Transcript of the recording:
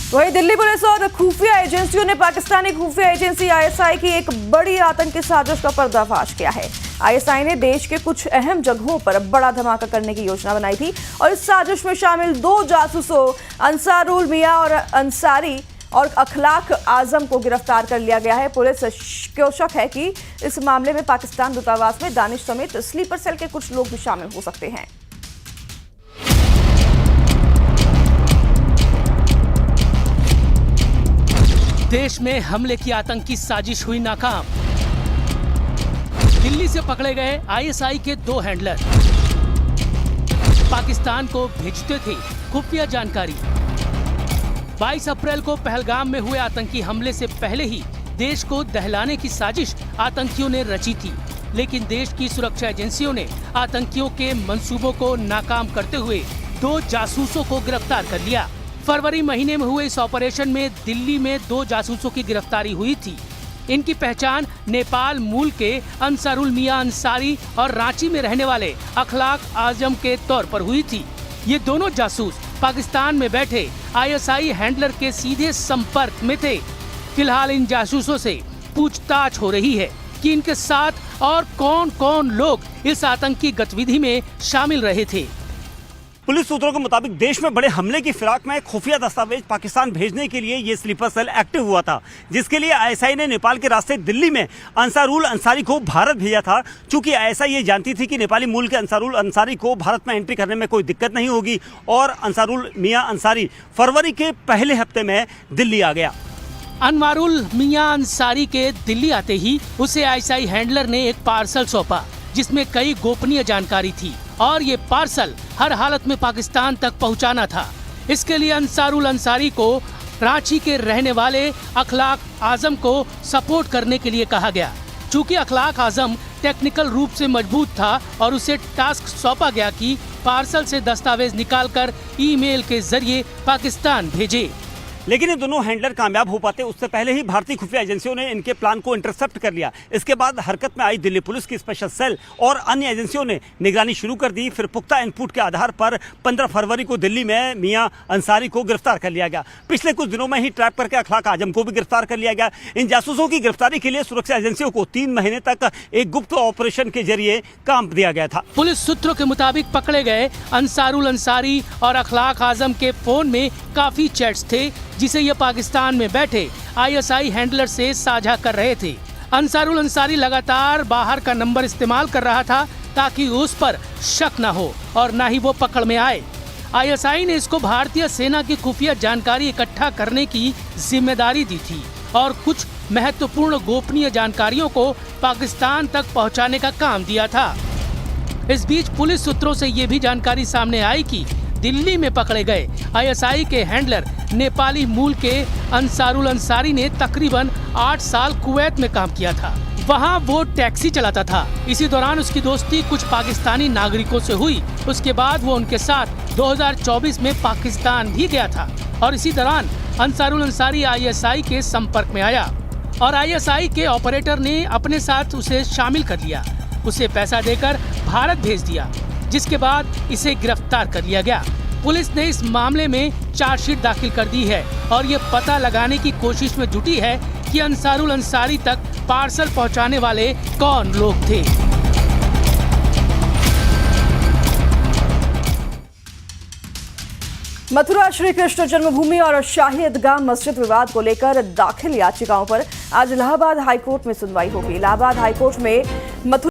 वहीं दिल्ली पुलिस और खुफिया एजेंसियों ने पाकिस्तानी खुफिया एजेंसी आईएसआई की एक बड़ी आतंकी साजिश का पर्दाफाश किया है। आईएसआई ने देश के कुछ अहम जगहों पर बड़ा धमाका करने की योजना बनाई थी और इस साजिश में शामिल 2 जासूसों अंसारुल मियां और अंसारी और अखलाक आजम को गिरफ्तार कर लिया गया है। पुलिस को शक है कि इस मामले में पाकिस्तान दूतावास में दानिश समेत स्लीपर सेल के कुछ लोग भी शामिल हो सकते हैं। देश में हमले की आतंकी साजिश हुई नाकाम। दिल्ली से पकड़े गए आईएसआई के 2 हैंडलर पाकिस्तान को भेजते थे खुफिया जानकारी। 22 अप्रैल को पहलगाम में हुए आतंकी हमले से पहले ही देश को दहलाने की साजिश आतंकियों ने रची थी, लेकिन देश की सुरक्षा एजेंसियों ने आतंकियों के मंसूबों को नाकाम करते हुए 2 जासूसों को गिरफ्तार कर लिया। फरवरी महीने में हुए इस ऑपरेशन में दिल्ली में 2 जासूसों की गिरफ्तारी हुई थी। इनकी पहचान नेपाल मूल के अंसारुल मियां अंसारी और रांची में रहने वाले अखलाक आजम के तौर पर हुई थी। ये दोनों जासूस पाकिस्तान में बैठे आईएसआई हैंडलर के सीधे संपर्क में थे। फिलहाल इन जासूसों से पूछताछ हो रही है कि इनके साथ और कौन-कौन लोग इस आतंकी गतिविधि में शामिल रहे थे। पुलिस सूत्रों के मुताबिक देश में बड़े हमले की फिराक में खुफिया दस्तावेज पाकिस्तान भेजने के लिए ये स्लीपर सेल एक्टिव हुआ था, जिसके लिए आईएसआई ने नेपाल के रास्ते दिल्ली में अंसारुल अंसारी को भारत भेजा था। चूंकि आईएसआई ये जानती थी कि नेपाली मूल के अंसारुल अंसारी को भारत में एंट्री करने में कोई दिक्कत नहीं होगी और अंसारुल मियां अंसारी फरवरी के पहले हफ्ते में दिल्ली आ गया। अनवारुल मियां अंसारी के दिल्ली आते ही उसे आईएसआई हैंडलर ने एक पार्सल सौंपा, जिसमें कई गोपनीय जानकारी थी और ये पार्सल हर हालत में पाकिस्तान तक पहुंचाना था। इसके लिए अंसारुल अंसारी को रांची के रहने वाले अखलाक आजम को सपोर्ट करने के लिए कहा गया। चूंकि अखलाक आजम टेक्निकल रूप से मजबूत था और उसे टास्क सौंपा गया कि पार्सल से दस्तावेज निकालकर ईमेल के जरिए पाकिस्तान भेजे। लेकिन ये दोनों हैंडलर कामयाब हो पाते उससे पहले ही भारतीय खुफिया एजेंसियों ने इनके प्लान को इंटरसेप्ट कर लिया। इसके बाद हरकत में आई दिल्ली पुलिस की स्पेशल सेल और अन्य एजेंसियों ने निगरानी शुरू कर दी। फिर पुख्ता इनपुट के आधार पर 15 फरवरी को दिल्ली में मियां अंसारी को गिरफ्तार कर लिया गया। पिछले कुछ दिनों में ही ट्रैप करके अखलाक आजम को भी गिरफ्तार कर लिया गया। इन जासूसों की गिरफ्तारी के लिए सुरक्षा एजेंसियों को 3 महीने तक एक गुप्त ऑपरेशन के जरिए काम दिया गया था। पुलिस सूत्रों के मुताबिक पकड़े गए अंसारुल अंसारी और अखलाक आजम के फोन में काफी चैट्स थे, जिसे ये पाकिस्तान में बैठे आईएसआई हैंडलर से साझा कर रहे थे। अंसारुल अंसारी लगातार बाहर का नंबर इस्तेमाल कर रहा था ताकि उस पर शक न हो और न ही वो पकड़ में आए। आईएसआई ने इसको भारतीय सेना की खुफिया जानकारी इकट्ठा करने की जिम्मेदारी दी थी और कुछ महत्वपूर्ण गोपनीय जानकारियों को पाकिस्तान तक पहुंचाने का काम दिया था। इस बीच पुलिस सूत्रों से ये भी जानकारी सामने आई कि दिल्ली में पकड़े गए आईएसआई के हैंडलर नेपाली मूल के अंसारुल अंसारी ने तकरीबन 8 साल कुवैत में काम किया था। वहां वो टैक्सी चलाता था। इसी दौरान उसकी दोस्ती कुछ पाकिस्तानी नागरिकों से हुई। उसके बाद वो उनके साथ 2024 में पाकिस्तान भी गया था और इसी दौरान अंसारुल अंसारी आईएसआई के संपर्क में आया और आईएसआई के ऑपरेटर ने अपने साथ उसे शामिल कर लिया। उसे पैसा देकर भारत भेज दिया, जिसके बाद इसे गिरफ्तार कर लिया गया। पुलिस ने इस मामले में चार्जशीट दाखिल कर दी है और ये पता लगाने की कोशिश में जुटी है कि अंसारुल अंसारी तक पार्सल पहुंचाने वाले कौन लोग थे। मथुरा श्री कृष्ण जन्मभूमि और शाही ईदगाह मस्जिद विवाद को लेकर दाखिल याचिकाओं पर आज इलाहाबाद हाईकोर्ट में सुनवाई होगी। इलाहाबाद हाईकोर्ट में मथुरा